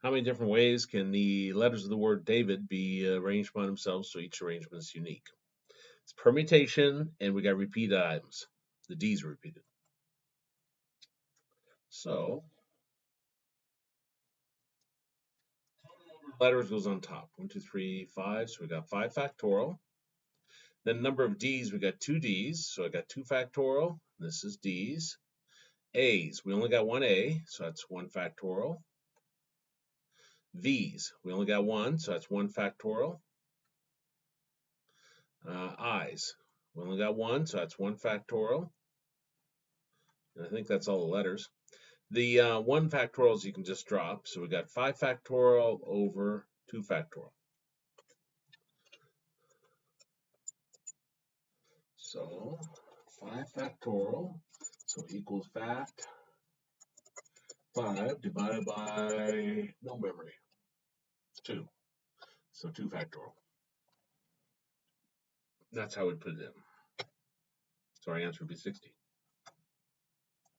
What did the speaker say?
How many different ways can the letters of the word David be arranged by themselves so each arrangement is unique? It's permutation, and we got repeated items. The D's are repeated. So letters goes on top. 1, 2, 3, 5. So we got 5 factorial. Then number of D's, we got 2 D's. So I got 2 factorial. This is D's. A's, we only got 1 A, so that's 1 factorial. V's, we only got 1, so that's 1 factorial. I's, we only got 1, so that's 1 factorial. And I think that's all the letters. The 1 factorials you can just drop, so we got 5 factorial over 2 factorial. So 5 factorial, so equals fact 5 divided by no memory, 2. So 2 factorial. That's how we put it in. So our answer would be 60.